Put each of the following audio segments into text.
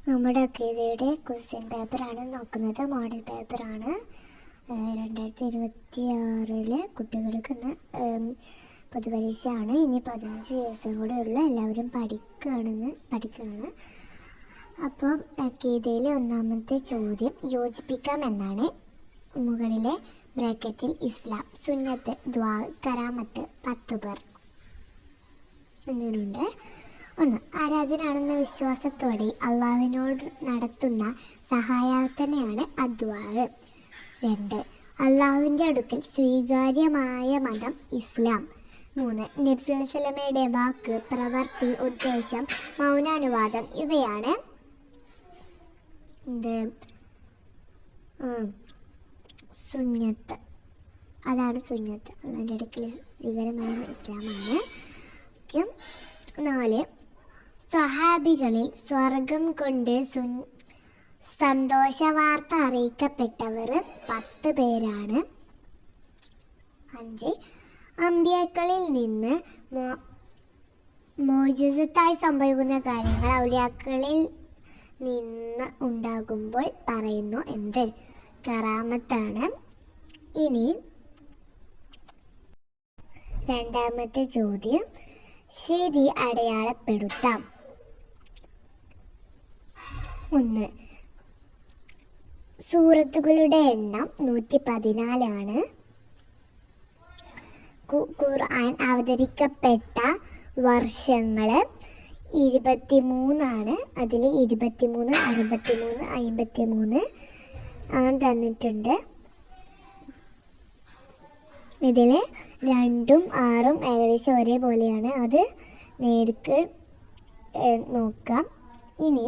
നമ്മുടെ അക്കീദയുടെ ക്വസ്റ്റ്യൻ പേപ്പറാണ് നോക്കുന്നത്. മോഡൽ പേപ്പറാണ്. 2026 കുട്ടികൾക്ക് ഇന്ന് പൊതുപരീക്ഷയാണ്. ഇനി 15 ദിവസം കൂടെ ഉള്ള എല്ലാവരും പഠിക്കുകയാണ്. അപ്പോൾ അക്കീദയിലെ ഒന്നാമത്തെ ചോദ്യം യോജിപ്പിക്കാം എന്നാണ്. മുകളിലെ ബ്രാക്കറ്റിൽ ഇസ്ലാം, സുന്നത്ത്, ദ്വാ, കറാമത്ത്, 10 പേർ എന്നിവരുണ്ട്. 1. ആരാധനാണെന്ന വിശ്വാസത്തോടെ അള്ളാഹുവിനോട് നടത്തുന്ന സഹായാർത്ഥനയാണ് അദ്വാ. 2. അള്ളാഹുവിൻ്റെ അടുക്കൽ സ്വീകാര്യമായ മതം ഇസ്ലാം. 3. നബി സല്ലല്ലാഹു അലൈഹി വസല്ലമയുടെ വാക്ക്, പ്രവൃത്തി, ഉദ്ദേശം, മൗനാനുവാദം ഇവയാണ് സുന്നത്ത്. അതാണ് സുന്നത്ത്. അള്ളാഹുവിൻ്റെ അടുക്കൽ സ്വീകാര്യമായ ഇസ്ലാമാണ്. 4. സ്വഹാബികളിൽ സ്വർഗം കൊണ്ട് സന്തോഷവാർത്ത അറിയിക്കപ്പെട്ടവർ 10 പേരാണ്. 5. അമ്പിയാക്കളിൽ നിന്ന് മോചിസത്തായി സംഭവിക്കുന്ന കാര്യങ്ങൾ ഔലിയാക്കളിൽ നിന്ന് ഉണ്ടാകുമ്പോൾ പറയുന്നു. എന്ത്? കറാമത്താണ്. ഇനി രണ്ടാമത്തെ ചോദ്യം, ശരി അടയാളപ്പെടുത്താം. 1. സൂറത്തുകളുടെ എണ്ണം 114 ഖുർആൻ അവതരിക്കപ്പെട്ട വർഷങ്ങൾ 23 അതിൽ 23, 63, 53 തന്നിട്ടുണ്ട്. ഇതിൽ 2ഉം 6ഉം ഏകദേശം ഒരേപോലെയാണ്. അത് നേർക്ക് നോക്കാം. ഇനി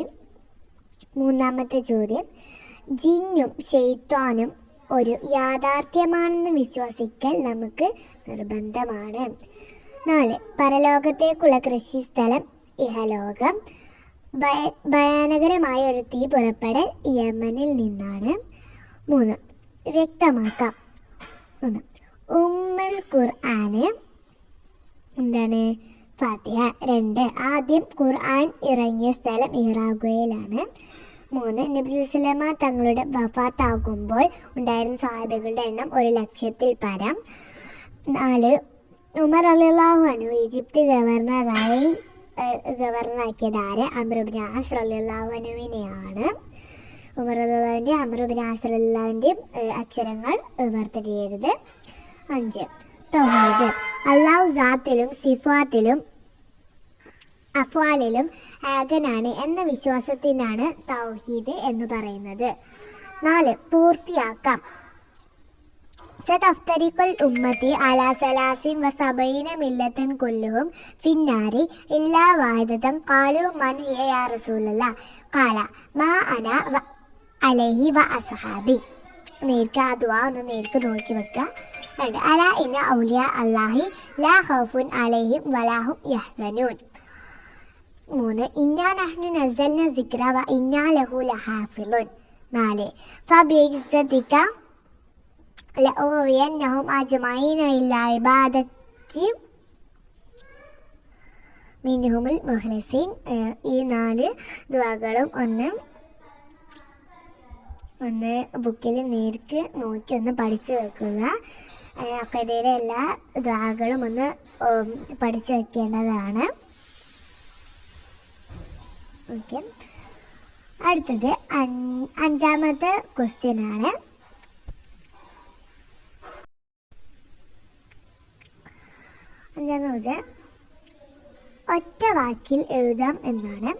മൂന്നാമത്തെ ചോദ്യം, ജിന്നും ഷെയ്ത്താനും ഒരു യാഥാർത്ഥ്യമാണെന്ന് വിശ്വസിക്കൽ നമുക്ക് നിർബന്ധമാണ്. 4. പരലോകത്തേക്കുള്ള കൃഷിസ്ഥലം ഇഹലോകം. ഭയാനകരമായ ഒരു തീ പുറപ്പെടൽ യമനിൽ നിന്നാണ്. 3. വ്യക്തമാക്കാം. 1. ഉമ്മുൽ ഖുർആന് എന്താണ്? ഫാത്തിഹ. 2. ആദ്യം ഖുർആൻ ഇറങ്ങിയ സ്ഥലം ഇറാഖയിലാണ്. 3. നബി സല്ലല്ലാഹു അലൈഹി വസല്ലമ തങ്ങളുടെ വഫാത്താകുമ്പോൾ ഉണ്ടായിരുന്ന സ്വഹാബികളുടെ എണ്ണം 100,000-ൽ പരം. 4. ഉമർ റളിയല്ലാഹു അൻഹു ഈജിപ്ത് ഗവർണറാക്കിയത് ആര്? അംർ ഇബ്നു ആസ് റളിയല്ലാഹു അൻഹുവിനെയാണ്. ഉമർ റളിയല്ലാഹുവിൻ്റെ അംർ ഇബ്നു ആസ് റളിയല്ലാഹുവിൻ്റെയും അക്ഷരങ്ങൾ വേർതിരിയരുത്. 5. തൗഹീദ്. അള്ളാഹു ദാത്തിലും സിഫാത്തിലും അഫ്വാലിലും ഏകനാണ് എന്ന വിശ്വാസത്തിനാണ് തൗഹീദ് എന്ന് പറയുന്നത്. 4. പൂർത്തിയാക്കാം. സതഫ്തരിഖുൽ ഉമ്മത്തി അലാ 73 മില്ലത്തൻ കുല്ലുഹും ഫിന്നാരി ഇല്ലാ വാഹിദതൻ ഖാലു മൻ ഹിയ യാ റസൂലല്ലാഹ് ഖാല മാ അന അലൈഹി വ അസ്ഹാബി. നേർക്ക് ആ ദുആ ഒന്ന് നേർക്ക് നോക്കി വെക്കുക. 2. അലാ ഇന്ന ഔലിയ അല്ലാഹി ലാ ഖൗഫുൻ അലൈഹിം വലാ ഹും യഹ്സനൂൻ. 3. ഇന്നാ നഹ്നു നസ്സൽന സിക്ര വ ഇന്നാ ലഹു ലഹാഫിളുൻ. 4. ഫബിഇസ്സതിക ലഉഗ്വിയന്നഹും അജ്മഈന ഇല്ലാ ഇബാദക മിൻഹുൽ മുഖ്ലിസീൻ. ഈ 4 ദുആകളും ഒന്ന് ബുക്കിൽ നേർക്ക് നോക്കി ഒന്ന് പഠിച്ചു വെക്കുക. അഖീദയിലെ എല്ലാ ദുആകളും ഒന്ന് പഠിച്ചു വെക്കേണ്ടതാണ്. ഓക്കെ. അടുത്തത് 5ാമത്തെ ക്വസ്റ്റ്യൻ ആണ്. എന്താണെന്ന് വെച്ചാൽ ഒറ്റ വാക്കിൽ എഴുതാം എന്നാണ്.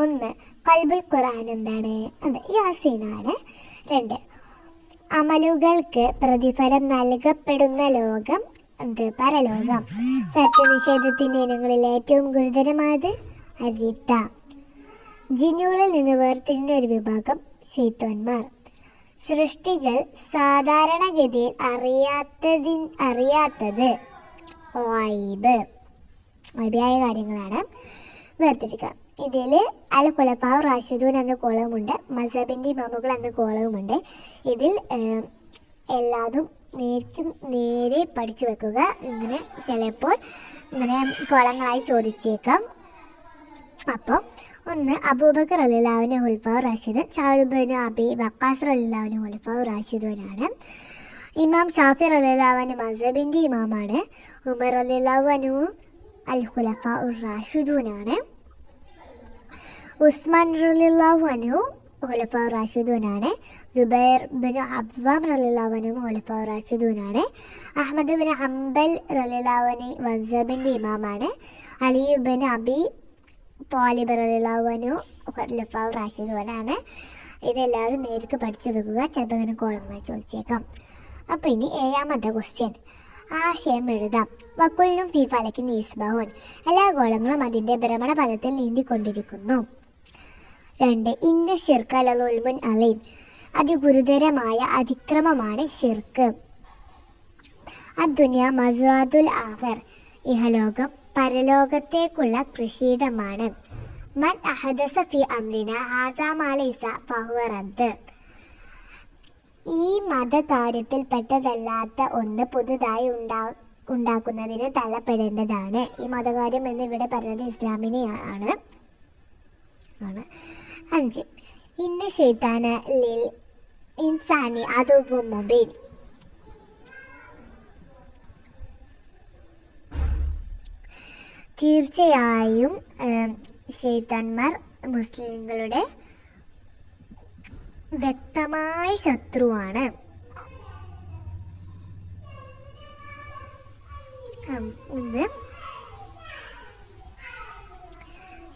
1. ഖൽബുൽ ഖുർആൻ എന്താണ്? അത് യാസീനാണ്. 2. അമലുകൾക്ക് പ്രതിഫലം നൽകപ്പെടുന്ന ലോകം എന്ത്? പരലോകം. സത്യനിഷേധത്തിൻ്റെ ഇനങ്ങളിൽ ഏറ്റവും ഗുരുതരമായത് അരിട്ട. ജിന്നുകളിൽ നിന്ന് വേർതിരിഞ്ഞ ഒരു വിഭാഗം ശൈത്താന്മാർ. സൃഷ്ടികൾ സാധാരണഗതിയിൽ അറിയാത്തത് ഗൈബായ കാര്യങ്ങളാണ്. വേർതിരിക്കുക. ഇതിൽ അൽ ഖുലഫാഉർ റാഷിദൂൻ എന്ന കോളവുമുണ്ട്, മസ്ഹബിൻ്റെ ഇമാമുകൾ എന്ന കോളവുമുണ്ട്. ഇതിൽ എല്ലാതും നേരെ പഠിച്ചു വെക്കുക. ഇങ്ങനെ ചിലപ്പോൾ ഇങ്ങനെ കോളങ്ങളായി ചോദിച്ചേക്കാം. അപ്പോൾ ഒന്ന് അബൂബക്കർ റളിയല്ലാഹു അൻഹു ഖുലഫാഉ റാഷിദുൻ, സഅദ് ഇബ്നു അബി വഖാസ് റളിയല്ലാഹു അൻഹു ഖുലഫാഉ റാഷിദുനാണ്. ഇമാം ഷാഫി റളിയല്ലാഹു അൻഹു മസ്ഹബിൻ്റെ ഇമാമാണ്. ഉമർ റളിയല്ലാഹു അൻഹു അൽ ഖുലഫാഉ റാഷിദുനാണ്. ഉസ്മാൻ റളിയല്ലാഹു അൻഹു ഖുലഫാഉ റാഷിദുനാണ്. സുബൈർ ഇബ്നു അവ്വാം റളിയല്ലാഹു അൻഹു ഖുലഫാഉ റാഷിദുനാണ്. അഹ്മദ് ഇബ്നു ഹംബൽ റളിയല്ലാഹു അൻഹു മസ്ഹബിൻ്റെ ഇമാമാണ്. അലി ഇബ്നു അബി ത്വാലിബ് റളിയല്ലാഹു അൻഹു ഖുലഫാഉ റാഷിദുനാണ്. ഇതെല്ലാവരും നേരിട്ട് പഠിച്ചു വെക്കുക, ചിലപ്പോൾ ഇങ്ങനെ കോളമായി ചോദിച്ചേക്കാം. അപ്പോൾ ഇനി 7ാമത്തെ ക്വസ്റ്റ്യൻ. ആശയം എഴുതാം. വക്കുല്ലും ഫീ ഫലക്കിൻ യസ്ബഹൂൻ, എല്ലാ ഗോളങ്ങളും അതിൻ്റെ ഭ്രമണപഥത്തിൽ നീന്തിക്കൊണ്ടിരിക്കുന്നു. 2. ഇന്ന ശിർക്ക് ലളുൽമുൻ അലീം, അതിഗുരുതരമായ അതിക്രമമാണ് ശിർക്ക്. അദ്ദുനിയ മസ്റഅത്തുൽ ആഖിർ, ഇഹലോകം പരലോകത്തേക്കുള്ള കൃഷിയിടമാണ്. മൻ അഹദസ ഫി അംരിന ഹാസ മാ ലൈസ ഫഹുവ റദ്ദ്, ഈ മതകാര്യത്തിൽ പെട്ടതല്ലാത്ത ഒന്ന് പുതുതായി ഉണ്ടാക്കുന്നതിന് തള്ളപ്പെടേണ്ടതാണ്. ഈ മതകാര്യം എന്ന് ഇവിടെ പറഞ്ഞത് ഇസ്ലാമിനെയാണ്. 5. ഇന്ന ശൈത്താന ലിൽ ഇൻസാനി അദുവ്വുൻ മുബീൻ, തീർച്ചയായും ശൈത്താന്മാർ മുസ്ലിങ്ങളുടെ വ്യക്തമായ ശത്രുവാണ്.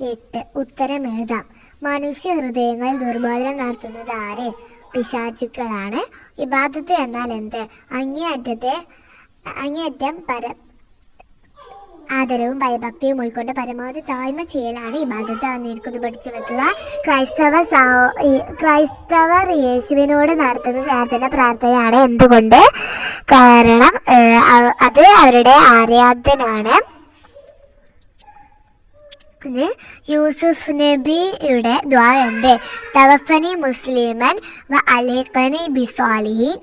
8. ഉത്തരം എഴുതാം. മനുഷ്യ ഹൃദയങ്ങളിൽ ദുർബോധനം നടത്തുന്നത് ആര്? പിശാചുക്കളാണ്. ഇബാദത്ത് എന്നാൽ എന്ത്? അങ്ങേയറ്റം ആദരവും ഭയഭക്തിയും ഉൾക്കൊണ്ട് പരമാവധി താഴ്മ ചെയ്യലാണ് ഇബാദത്ത്. എന്നിരിക്കുന്നത് പഠിച്ചു വെക്കുക. ക്രൈസ്തവർ യേശുവിനോട് നടത്തുന്ന പ്രാർത്ഥന പ്രാർത്ഥനയാണ്. എന്തുകൊണ്ട്? കാരണം അത് അവരുടെ ആരാധനാണ്. യൂസുഫ് നബിയുടെ ദുആ എന്ത്? തവഫനി മുസ്ലിമൻ വ അൽഹിഖനി ബിസ്സാലിഹീൻ.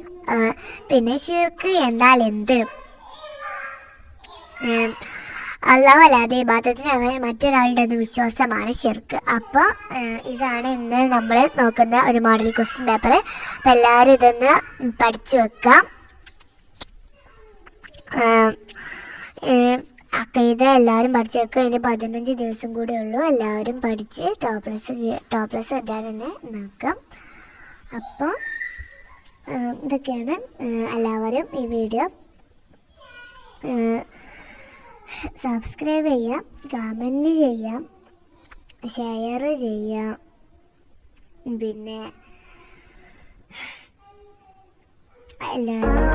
പിന്നെ ശിർക്ക് എന്നാൽ എന്ത്? അല്ലാഹു അല്ലാതെ ഇബാദത്തിന് അങ്ങനെ മറ്റൊരാളുടെ വിശ്വാസമാണ് ശിർക്ക്. അപ്പോൾ ഇതാണ് ഇന്ന് നമ്മൾ നോക്കുന്ന ഒരു മോഡൽ ക്വസ്റ്റ്യൻ പേപ്പർ. അപ്പോൾ എല്ലാവരും ഇതൊന്ന് പഠിച്ചു വെക്കാം. അക്കീദ എല്ലാവരും പഠിച്ചു വെക്കുക. ഇനി 15 ദിവസം കൂടെ ഉള്ളൂ. എല്ലാവരും പഠിച്ച് ടോപ്പ് പ്ലസ് എത്താൻ തന്നെ നോക്കാം. അപ്പോൾ ഇതൊക്കെയാണ്. എല്ലാവരും ഈ വീഡിയോ സബ്സ്ക്രൈബ് ചെയ്യാം, കമൻറ്റ് ചെയ്യാം, ഷെയർ ചെയ്യാം. പിന്നെ എല്ലാവരും